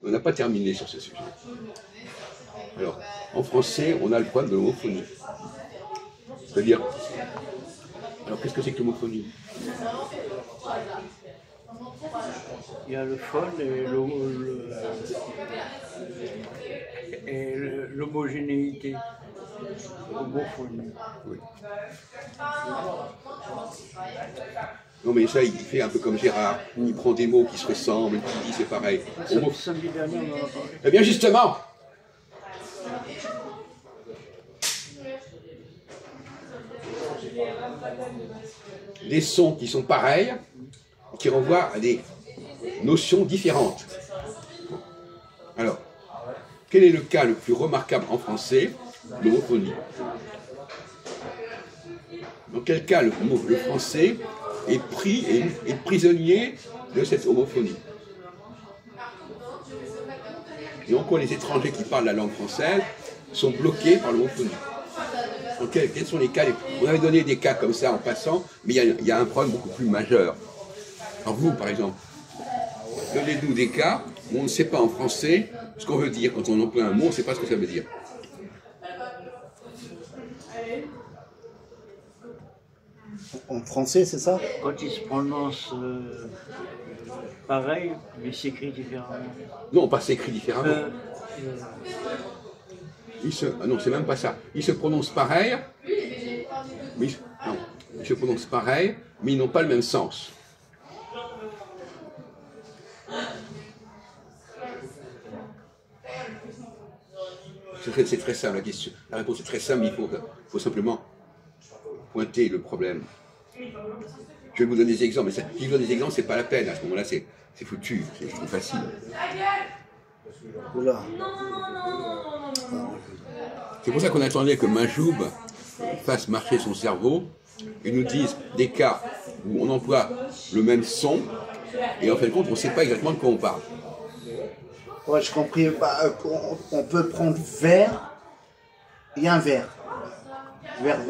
On n'a pas terminé sur ce sujet. Alors, en français, on a le problème de l'homophonie. C'est-à-dire, alors qu'est-ce que c'est que l'homophonie? Il y a le fun et l'homogénéité. Homophonie. Oui. Non mais ça, il fait un peu comme Gérard. Il prend des mots qui se ressemblent, et il dit c'est pareil. Samedi dernier, on en a parlé. Eh bien justement, des sons qui sont pareils, qui renvoient à des notions différentes. Alors, quel est le cas le plus remarquable en français? L'homophonie. Dans quel cas le français est pris et prisonnier de cette homophonie? Et en quoi les étrangers qui parlent la langue française sont bloqués par l'homophonie? Quels sont les cas? On avait donné des cas comme ça en passant, mais il y a un problème beaucoup plus majeur. Alors vous, par exemple, donnez-nous des cas où on ne sait pas en français ce qu'on veut dire. Quand on emploie un mot, on ne sait pas ce que ça veut dire. En français, c'est ça? Quand il se prononce pareil, mais s'écrit différemment. Non, pas s'écrit différemment. Ah non, c'est même pas ça. Il se prononce pareil, mais ils se prononcent pareil, mais ils n'ont pas le même sens. C'est très simple la question. La réponse est très simple, il faut simplement pointer le problème. Je vais vous donner des exemples, mais si je vous donne des exemples, c'est pas la peine. À ce moment-là, c'est foutu, c'est trop facile. Oula. C'est pour ça qu'on attendait que Majoub fasse marcher son cerveau et nous dise des cas où on emploie le même son et en fin de compte, on ne sait pas exactement de quoi on parle. Ouais, j'ai compris. On peut prendre vert et un vert. Vert.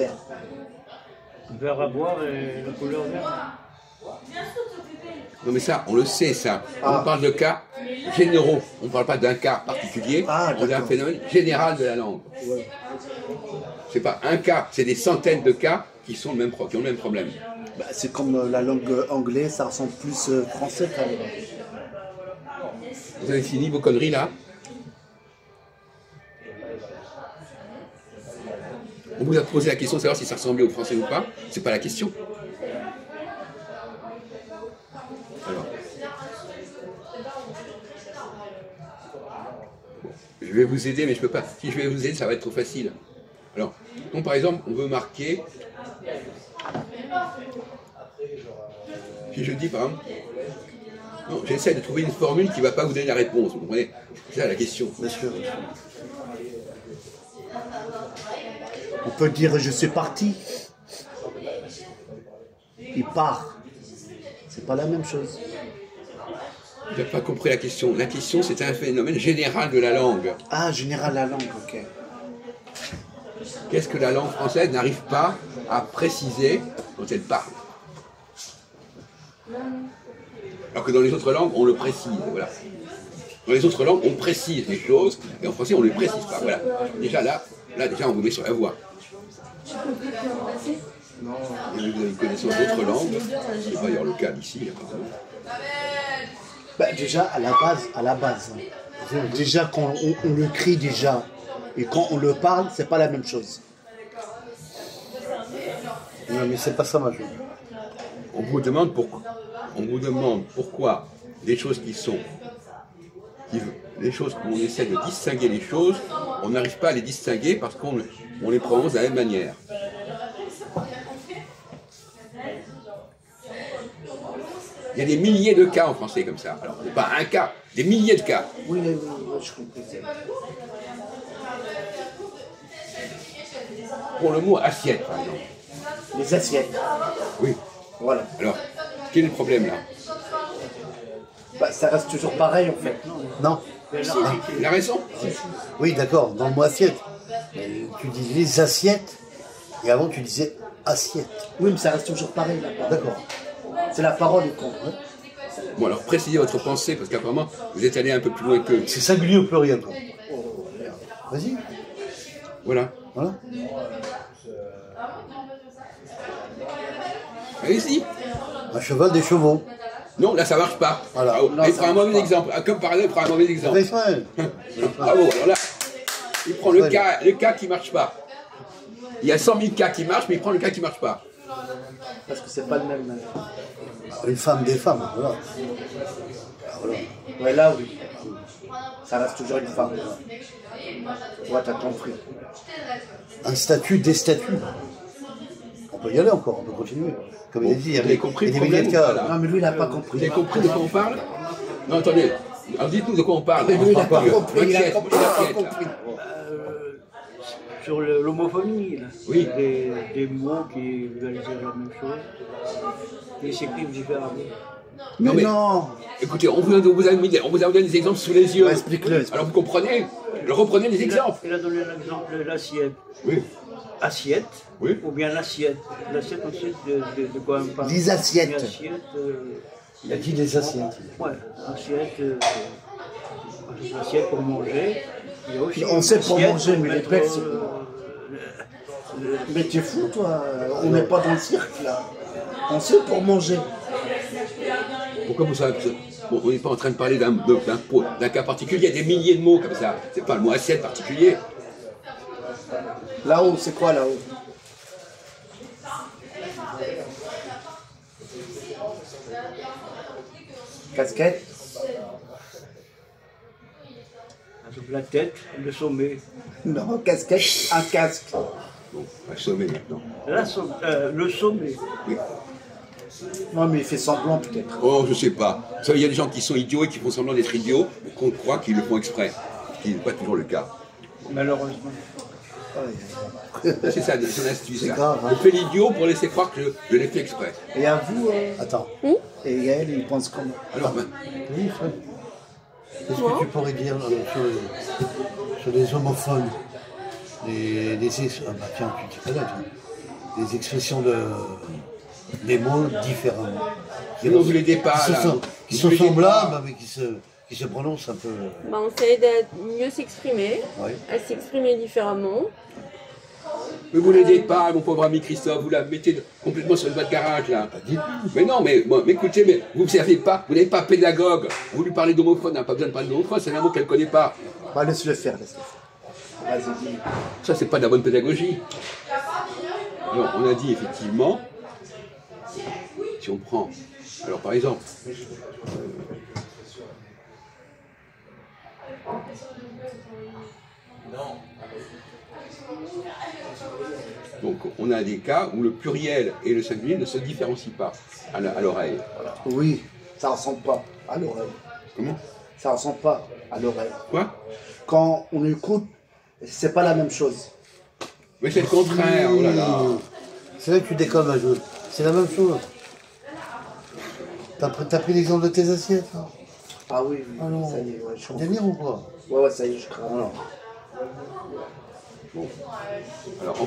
Vert à boire et la couleur verte. Non mais ça, on le sait ça. On parle de cas généraux. On ne parle pas d'un cas particulier. On a un phénomène général de la langue. Ouais. C'est pas un cas, c'est des centaines de cas qui ont le même problème. Bah, c'est comme la langue anglaise, ça ressemble plus français quand même. Vous avez fini vos conneries là? On vous a posé la question de savoir si ça ressemblait au français ou pas. C'est pas la question. Alors. Bon, je vais vous aider, mais je peux pas. Si je vais vous aider, ça va être trop facile. Alors, donc par exemple, on veut marquer. Si je dis par exemple. Non, j'essaie de trouver une formule qui ne va pas vous donner la réponse. Vous comprenez? C'est ça la question. Bien sûr. On peut dire je suis parti. Il part. C'est pas la même chose. Vous n'avez pas compris la question. La question, c'est un phénomène général de la langue. Ah, général la langue, ok. Qu'est-ce que la langue française n'arrive pas à préciser quand elle parle? Alors que dans les autres langues, on le précise, voilà. Dans les autres langues, on précise les choses, et en français, on ne les précise pas, voilà. Déjà là, déjà, on vous met sur la voie. Et vous avez une connaissance d'autres langues, c'est d'ailleurs le cas d'ici, apparemment. Bah, déjà, à la base. Déjà, quand on le crie déjà, et quand on le parle, c'est pas la même chose. Non, mais c'est pas ça, ma chose. On vous demande pourquoi des choses les choses où on essaie de distinguer les choses, on n'arrive pas à les distinguer parce qu'on les prononce de la même manière. Il y a des milliers de cas en français comme ça. Alors, pas un cas, des milliers de cas. Oui, je comprends. Pour le mot assiette, par exemple. Les assiettes. Oui. Voilà. Alors, quel est le problème là? Bah, ça reste toujours pareil en fait. Non. Il a raison. Oui, d'accord, dans le mot assiette. Mais tu dis les assiettes, et avant tu disais assiette. Oui, mais ça reste toujours pareil là. D'accord. C'est la parole qui compte. Hein. Bon, alors précisez votre pensée, parce qu'apparemment, vous êtes allé un peu plus loin que... C'est singulier au pluriel. Quoi. Vas-y. Voilà. Voilà. Allez-y. Un cheval, des chevaux. Non, là, ça marche pas. Voilà. Bravo. Non, Il ça prend un marche mauvais pas. exemple. Ah, comme par hasard, il prend un mauvais exemple. C'est vrai. Bravo, alors là, il prend le cas qui marche pas. Il y a 100 000 cas qui marchent, mais il prend le cas qui marche pas. Parce que c'est pas le même. Une femme, des femmes. Voilà. Voilà. Ouais, là, oui. Ça reste toujours une femme. Ouais, t'as compris. Un statut, des statuts. On peut y aller encore, on peut continuer. Comme il a dit, il y Vous avait avez compris il y le avait des problème, cas. voilà. Non, mais lui, il a pas Vous compris. avez compris de quoi on parle? Non, attendez. Alors dites-nous de quoi on parle. Mais lui, il a pas Parce que compris. Il a m'inquiète, compris, il a pas m'inquiète, là. compris. Sur l'homophonie, là. Oui. Des mots qui veulent dire la même chose. Ils s'écrivent différemment. Non, mais non. écoutez, on vous a donné des exemples sous les yeux. Ouais, explique-le. Alors vous comprenez? Reprenez les exemples. Il a donné l'exemple de l'assiette. Oui. Assiette, Oui. ou bien l'assiette. L'assiette, on sait de quoi on parle. Les assiettes. Une assiette, Il a dit des assiettes. ouais, assiette, assiette pour manger. Il y a aussi On sait pour assiette manger, mais les mettre, plats, c'est- Mais t'es fou, toi. On n'est pas dans le cirque, là. On sait pour manger. Pourquoi vous savez que bon, on n'est pas en train de parler d'un cas particulier, il y a des milliers de mots comme ça. C'est pas le mot assiette particulier. Là-haut, c'est quoi là-haut? Casquette. la tête, le sommet. Non, casquette, un casque. Bon, on va sommer maintenant. Le sommet. Oui. Non, mais il fait semblant peut-être. Oh, je sais pas. Vous savez, il y a des gens qui sont idiots et qui font semblant d'être idiots, mais qu'on croit qu'ils le font exprès. Ce qui n'est pas toujours le cas. Malheureusement. C'est ça, c'est une astuce. C'est ça. grave, hein. Je fais l'idiot pour laisser croire que je l'ai fait exprès. Et à vous, attends. Et Yael, il pense comment? Alors, ben, Oui, Fred. Qu'est-ce que tu pourrais dire sur les homophones, ah bah tiens, tu t'y connais, toi. Les expressions des mots différemment. mais non, vous l'aidez pas, Qui là. sont Vous l'aidez semblables, pas. mais qui se prononcent un peu. Bah, on s'aide à mieux s'exprimer, Ouais. à s'exprimer différemment. Mais vous l'aidez pas, mon pauvre ami Christophe, vous la mettez complètement sur le bas de garage, là. Mais non, mais écoutez, mais vous ne savez pas, vous n'êtes pas pédagogue. Vous lui parlez d'homophone, n'a pas besoin de parler d'homophone, c'est un mot qu'elle ne connaît pas. Bah, laisse-le faire, laisse-le faire. Vas-y, dis. Ça, c'est pas de la bonne pédagogie. Alors, on a dit effectivement, si on prend, alors par exemple, donc on a des cas où le pluriel et le singulier ne se différencient pas à l'oreille. Oui, ça ressemble pas à l'oreille. Comment? Ça ressemble pas à l'oreille. Quoi? Quand on écoute, c'est pas la même chose. Mais c'est le contraire, oh là là. C'est vrai que tu déconnes, Majoul. C'est la même chose. T'as pris l'exemple de tes assiettes, hein? Ah oui, oui. Ah non, Ça y est, ouais, je comprends. délire ou quoi? Ouais, ça y est, je crois. Alors. Alors,